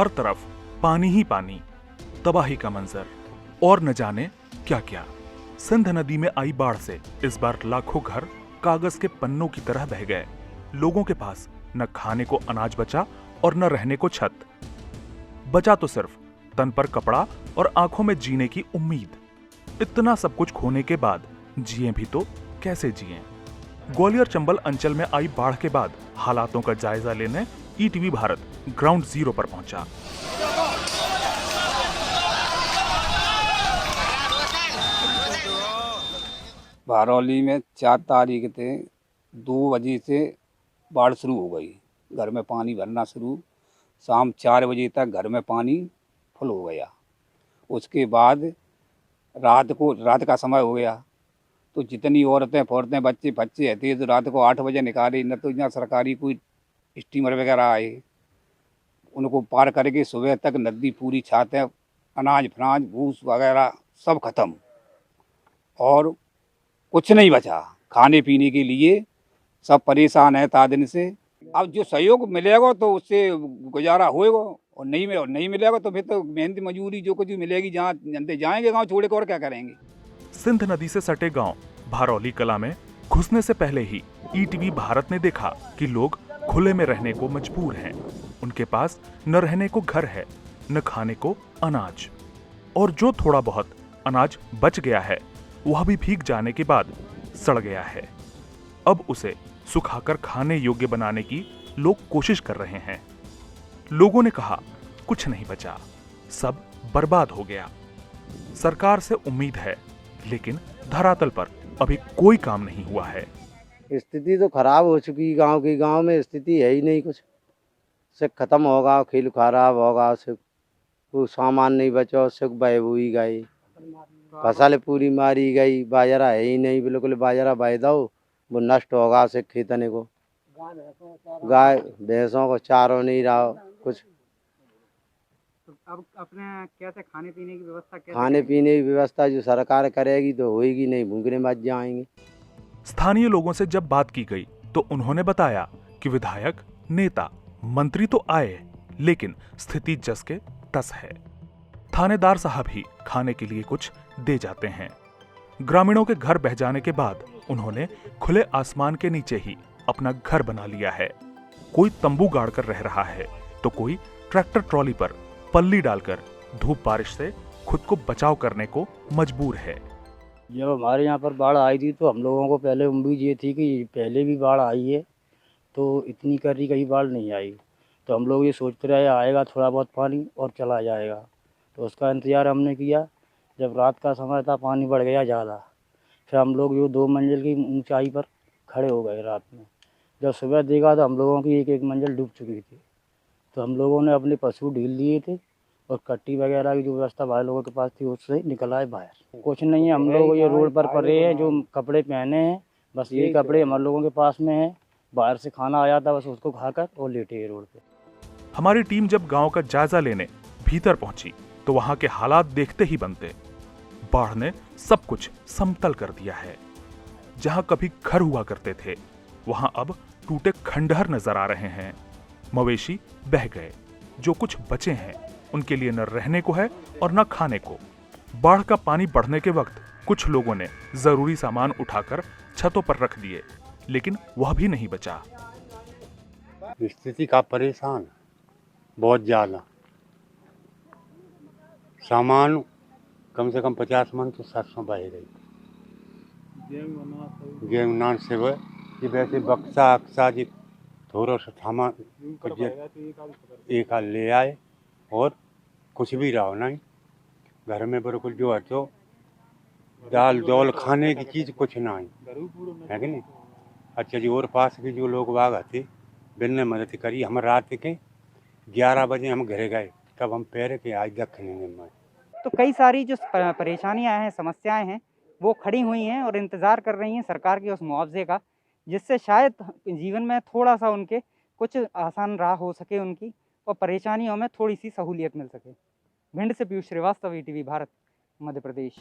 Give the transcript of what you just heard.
हर तरफ पानी ही पानी, तबाही का मंजर और न जाने क्या क्या। सिंध नदी में आई बाढ़ से इस बार लाखों घर कागज के पन्नों की तरह बह गए। लोगों के पास न खाने को अनाज बचा और न रहने को छत बचा, तो सिर्फ तन पर कपड़ा और आंखों में जीने की उम्मीद। इतना सब कुछ खोने के बाद जिए भी तो कैसे जिए। ग्वालियर चंबल अंचल में आई बाढ़ के बाद हालातों का जायजा लेने ईटीवी भारत ग्राउंड जीरो पर पहुंचा। भारौली में 4 तारीख थे 2 बजे से बाढ़ शुरू हो गई। घर में पानी भरना शुरू, शाम 4 बजे तक घर में पानी फुल हो गया। उसके बाद रात का समय हो गया तो जितनी औरतें फौरतें बच्चे थे तो रात को 8 बजे निकाले। न तो यहाँ सरकारी कोई स्टीमर वगैरह आए, उनको पार करके सुबह तक नदी पूरी छाते, अनाज फनाज भूस वगैरह सब खत्म और कुछ नहीं बचा खाने पीने के लिए। सब परेशान है ता दिन से। अब जो सहयोग मिलेगा तो उससे गुजारा होएगा और नहीं मिलेगा तो फिर तो मेहनत मजूरी जो कुछ मिलेगी जहाँ जनते जाएंगे गांव छोड़ के और क्या करेंगे। सिंध नदी से सटे गांव भारौली कला में घुसने से पहले ही ईटीवी भारत ने देखा कि लोग खुले में रहने को मजबूर हैं। उनके पास न रहने को घर है, न खाने को अनाज, और जो थोड़ा बहुत अनाज बच गया है वह भी भीग जाने के बाद सड़ गया है। अब उसे सुखाकर खाने योग्य बनाने की लोग कोशिश कर रहे हैं। लोगों ने कहा कुछ नहीं बचा, सब बर्बाद हो गया। सरकार से उम्मीद है, लेकिन धरातल पर अभी कोई काम नहीं हुआ है। स्थिति तो खराब हो चुकी गांव में स्थिति है ही नहीं कुछ। से खत्म होगा, खेल खराब होगा, से कोई सामान नहीं बचा, से बह हुई गई, फसल पूरी मारी गई, बाजरा है ही नहीं, बिल्कुल बाजरा बह दो वो नष्ट होगा। से खेतने को गाय भैंसों को चारों नहीं रहा कुछ। तो अब अपने कैसे खाने पीने की व्यवस्था खाने पीने की व्यवस्था जो सरकार करेगी तो होएगी, नहीं भूखने मर जाएंगे। स्थानीय लोगों से जब बात की गई तो उन्होंने बताया कि विधायक, नेता, मंत्री तो आए, लेकिन स्थिति जस के तस है। थानेदार साहब ही खाने के लिए कुछ दे जाते हैं। ग्रामीणों के घर बह जाने के बाद उन्होंने खुले आसमान के नीचे ही अपना घर बना लिया है। कोई तंबू गाड़कर रह रहा है तो कोई ट्रैक्टर ट्रॉली पर पल्ली डालकर धूप बारिश से खुद को बचाव करने को मजबूर है। जब हमारे यहाँ पर बाढ़ आई थी तो हम लोगों को पहले उम्मीद ये थी कि पहले भी बाढ़ आई है तो इतनी करी कहीं बाढ़ नहीं आई। तो हम लोग ये सोचते रहे आएगा थोड़ा बहुत पानी और चला जाएगा, तो उसका इंतज़ार हमने किया। जब रात का समय था पानी बढ़ गया ज़्यादा, फिर हम लोग जो 2 मंजिल की ऊंचाई पर खड़े हो गए रात में। जब सुबह देखा तो हम लोगों की एक मंजिल डूब चुकी थी। तो हम लोगों ने अपने पशु ढील दिए थे और कट्टी वगैरह की जो व्यवस्था भाई लोगों के पास थी उससे निकल आए बाहर। कुछ नहीं है, हम लोग ये रोड पर पड़े हैं, जो कपड़े पहने हैं बस यही कपड़े हम लोगों के पास में हैं। बाहर से खाना आया था बस उसको खाकर और लेटे हैं रोड पे। हमारी टीम जब गांव का जायजा लेने भीतर पहुंची तो वहां के हालात देखते ही बनते। बाढ़ ने सब कुछ समतल कर दिया है। जहां कभी घर हुआ करते थे वहां अब टूटे खंडहर नजर आ रहे हैं। मवेशी बह गए, जो कुछ बचे हैं उनके लिए न रहने को है और न खाने को। बाढ़ का पानी बढ़ने के वक्त कुछ लोगों ने जरूरी सामान उठाकर छतों पर रख दिए, लेकिन वह भी नहीं बचा। स्थिति का परेशान बहुत ज़्यादा। सामान कम से कम 50 मन तो 700 बह गई। गेहूँ नान से ये वैसे बक्सा अक्सा जी थोड़ा सा सामान एक हाल ले आए और कुछ भी रहा नहीं घर में। बिल्कुल जो है तो दाल दौल खाने की चीज़ कुछ नहीं है कि नहीं। अच्छा जी, और पास के जो लोग बाग थे बिन मदद करी। हम रात के 11 बजे हम घर गए, तब हम पैर के आज दखने में। तो कई सारी जो परेशानियां हैं, समस्याएं हैं, वो खड़ी हुई हैं और इंतज़ार कर रही हैं सरकार के उस मुआवजे का, जिससे शायद जीवन में थोड़ा सा उनके कुछ आसान राह हो सके उनकी, और परेशानियों में थोड़ी सी सहूलियत मिल सके। भिंड से पीयूष श्रीवास्तव, ईटीवी भारत, मध्य प्रदेश।